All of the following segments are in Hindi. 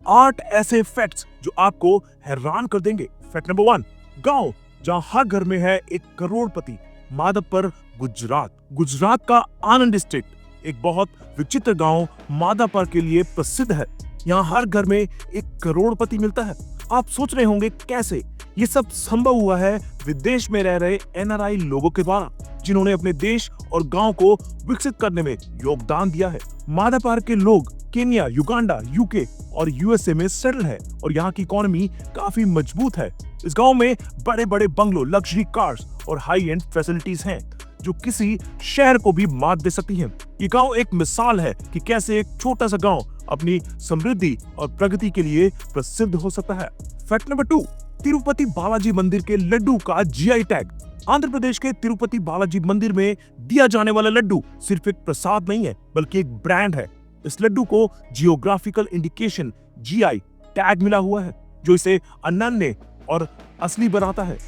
8 ऐसे फैक्ट्स जो आपको हैरान कर देंगे। फैक्ट नंबर 1, गांव जहां हर घर में है एक करोड़पति। माधवपुर, गुजरात का आनंद डिस्ट्रिक्ट एक बहुत विचित्र गांव माधवपुर के लिए प्रसिद्ध है। यहाँ हर घर में एक करोड़पति मिलता है। आप सोच रहे होंगे कैसे? ये सब संभव हुआ है विदेश में रह रहे एनआरआई लोगों के द्वारा, जिन्होंने अपने देश और गांव को विकसित करने में योगदान दिया है। माधवपुर के लोग केन्या, युगांडा, यूके और यूएसए में सेटल है और यहाँ की इकोनॉमी काफी मजबूत है। इस गांव में बड़े बड़े बंगलो, लग्जरी कार्स और हाई एंड फैसिलिटीज हैं जो किसी शहर को भी मात दे सकती हैं। ये गांव एक मिसाल है कि कैसे एक छोटा सा गांव अपनी समृद्धि और प्रगति के लिए प्रसिद्ध हो सकता है। फैक्ट नंबर 2, तिरुपति बालाजी मंदिर के लड्डू का जीआई टैग। आंध्र प्रदेश के तिरुपति बालाजी मंदिर में दिया जाने वाला लड्डू सिर्फ एक प्रसाद नहीं है, बल्कि एक ब्रांड है। इस लड्डू को जियोग्राफिकल इंडिकेशन जीआई टैग मिला हुआ है, जो इसे अनन्य और असली बनाता है।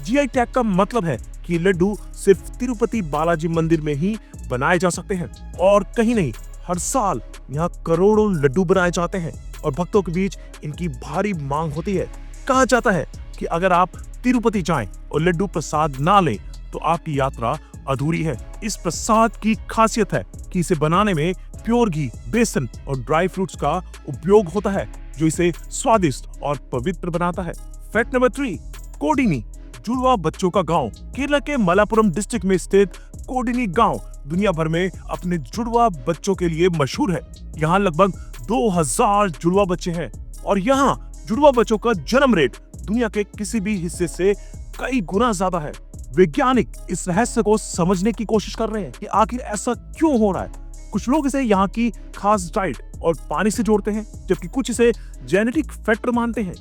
जीआई टैग का मतलब है कि लड्डू सिर्फ तिरुपति बालाजी मंदिर में ही बनाए जा सकते हैं और कहीं नहीं। हर साल यहाँ करोड़ों लड्डू बनाए जाते हैं और भक्तों के बीच इनकी भारी मांग होती है। कहा जाता है कि अगर आप तिरुपति जाएं और लड्डू प्रसाद ना लें तो आपकी यात्रा अधूरी है। इस प्रसाद की खासियत है कि इसे बनाने में प्योर घी, बेसन और ड्राई फ्रूट्स का उपयोग होता है, जो इसे स्वादिष्ट और पवित्र बनाता है। फैक्ट नंबर 3, कोडिनी, जुड़वा बच्चों का गांव। केरला के मलापुरम डिस्ट्रिक्ट में स्थित कोडिनी गांव दुनिया भर में अपने जुड़वा बच्चों के लिए मशहूर है। यहाँ लगभग 2000 जुड़वा बच्चे हैं और यहाँ जुड़वा बच्चों का जन्म रेट दुनिया के किसी भी हिस्से से कई गुना ज्यादा है। वैज्ञानिक इस रहस्य को समझने की कोशिश कर रहे हैं कि आखिर ऐसा क्यों हो रहा है। कुछ लोग इसे यहाँ की खास डाइट और पानी से जोड़ते हैं, जबकि कुछ इसे जेनेटिक फैक्टर मानते हैं।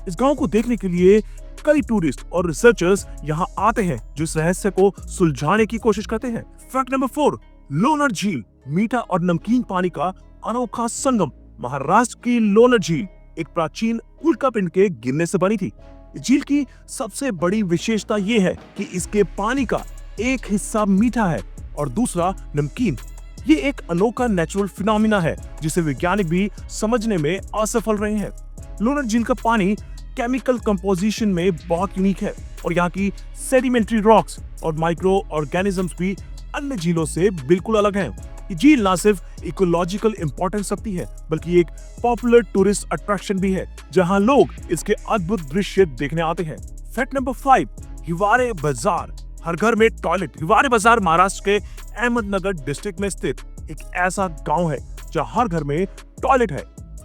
इस गांव को देखने के लिए कई टूरिस्ट और रिसर्चर्स यहाँ आते हैं, जो इस रहस्य को सुलझाने की कोशिश करते हैं। फैक्ट नंबर 4, लोनार झील, मीठा और नमकीन पानी का अनोखा संगम। महाराष्ट्र की लोनार झील एक प्राचीन उल्कापिंड के गिरने से बनी थी। झील की सबसे बड़ी विशेषता यह है कि इसके पानी का एक हिस्सा मीठा है और दूसरा नमकीन। ये एक अनोखा नेचुरल फिनोमिना है जिसे वैज्ञानिक भी समझने में असफल रहे हैं। लोनार झील का पानी केमिकल कंपोजिशन में बहुत यूनिक है और यहाँ की सेडिमेंट्री रॉक्स और माइक्रो ऑर्गेनिजम्स भी अन्य झीलों से बिल्कुल अलग हैं। ये झील न सिर्फ इकोलॉजिकल इंपॉर्टेंस रखती है, बल्कि एक पॉपुलर टूरिस्ट अट्रैक्शन भी है, जहां लोग इसके अद्भुत दृश्य देखने आते हैं। फैक्ट नंबर 5, हिवारे बाजार, हर घर में टॉयलेट। हिवारे बाजार महाराष्ट्र के अहमदनगर डिस्ट्रिक्ट में स्थित एक ऐसा गांव है जहां हर घर में टॉयलेट है।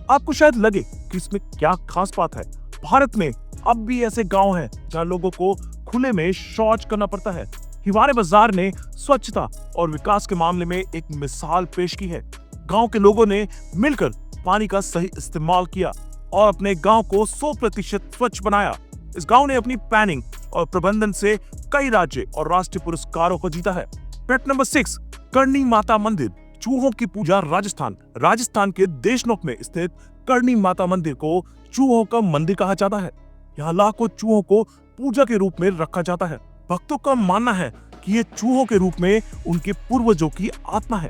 आपको शायद लगे कि इसमें क्या खास बात है। भारत में अब भी ऐसे गांव हैं जहां लोगों को खुले में शौच करना पड़ता है। हिवारे बाजार ने स्वच्छता और विकास के मामले में एक मिसाल पेश की है। गांव के लोगों ने मिलकर पानी का सही इस्तेमाल किया और अपने गांव को 100% स्वच्छ बनाया। इस गांव ने अपनी प्लानिंग और प्रबंधन से कई राज्य और राष्ट्रीय पुरस्कारों को जीता है। फैक्ट नंबर 6, करणी माता मंदिर, चूहों की पूजा, राजस्थान के देशनोक में स्थित करणी माता मंदिर को चूहों का मंदिर कहा जाता है। यहाँ लाखों चूहों को पूजा के रूप में रखा जाता है। भक्तों का मानना है कि ये चूहों के रूप में उनके पूर्वजों की आत्मा है।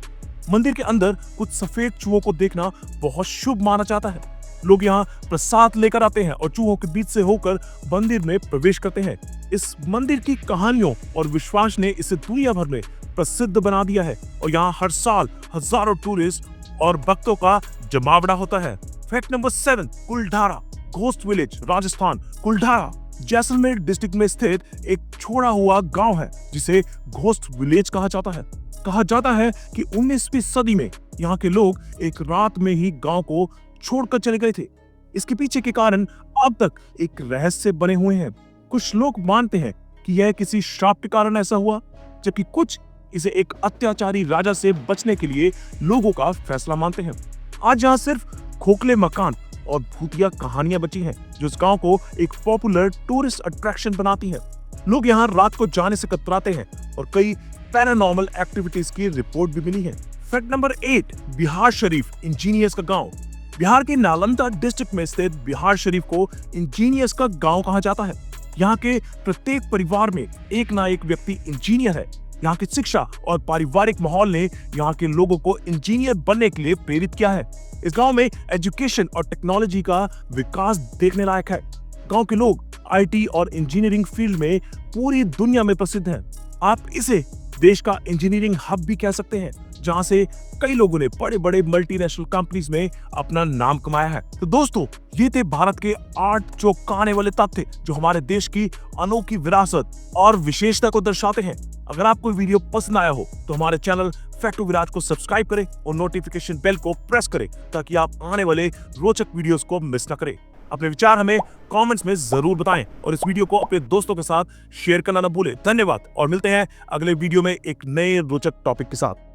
मंदिर के अंदर कुछ सफेद चूहों को देखना बहुत शुभ माना जाता है। लोग यहाँ प्रसाद लेकर आते हैं और चूहों के बीच से होकर मंदिर में प्रवेश करते हैं। इस मंदिर की कहानियों और विश्वास ने इसे दुनिया भर में प्रसिद्ध बना दिया है और यहाँ हर साल हजारों टूरिस्ट और भक्तों का जमावड़ा होता है। फैक्ट नंबर 7, कुलधारा, घोस्ट विलेज, राजस्थान। कुलधारा जैसलमेर डिस्ट्रिक्ट में स्थित एक छोड़ा हुआ गांव है जिसे घोस्ट विलेज कहा जाता है। कहा जाता है कि 19वीं सदी में यहाँ के लोग एक रात में ही गांव को छोड़कर चले गए थे। इसके पीछे के कारण अब तक एक रहस्य बने हुए हैं। कुछ लोग मानते हैं कि यह किसी श्राप के कारण ऐसा हुआ, जबकि कुछ इसे एक अत्याचारी राजा से बचने के लिए लोगों का फैसला मानते हैं। आज यहाँ सिर्फ खोखले मकान और भूतिया कहानियां बची हैं, जो इस गांव को एक पॉपुलर टूरिस्ट अट्रैक्शन बनाती हैं। लोग यहाँ रात को जाने से कतराते हैं और कई पैरानॉर्मल एक्टिविटीज की रिपोर्ट भी मिली है। Fact number 8, Bihar Sharif, engineers का गांव। बिहार के नालंदा डिस्ट्रिक्ट में स्थित बिहार शरीफ को इंजीनियर्स का गांव कहा जाता है। यहाँ के प्रत्येक परिवार में एक ना एक व्यक्ति इंजीनियर है। यहाँ की शिक्षा और पारिवारिक माहौल ने यहाँ के लोगों को इंजीनियर बनने के लिए प्रेरित किया है। इस गांव में एजुकेशन और टेक्नोलॉजी का विकास देखने लायक है। गांव के लोग आईटी और इंजीनियरिंग फील्ड में पूरी दुनिया में प्रसिद्ध हैं। आप इसे देश का इंजीनियरिंग हब भी कह सकते हैं, जहां से कई लोगों ने बड़े बड़े मल्टीनेशनल कंपनीज में अपना नाम कमाया है। तो दोस्तों, ये थे भारत के 8 चौंकाने वाले तथ्य जो हमारे देश की अनोखी विरासत और विशेषता को दर्शाते हैं। अगर आपको वीडियो पसंद आया हो तो हमारे चैनल फैक्ट टू विराज को सब्सक्राइब करें और नोटिफिकेशन बेल को प्रेस करें ताकि आप आने वाले रोचक वीडियोस को मिस न करें। अपने विचार हमें कमेंट्स में जरूर बताएं और इस वीडियो को अपने दोस्तों के साथ शेयर करना न भूलें। धन्यवाद और मिलते हैं अगले वीडियो में एक नए रोचक टॉपिक के साथ।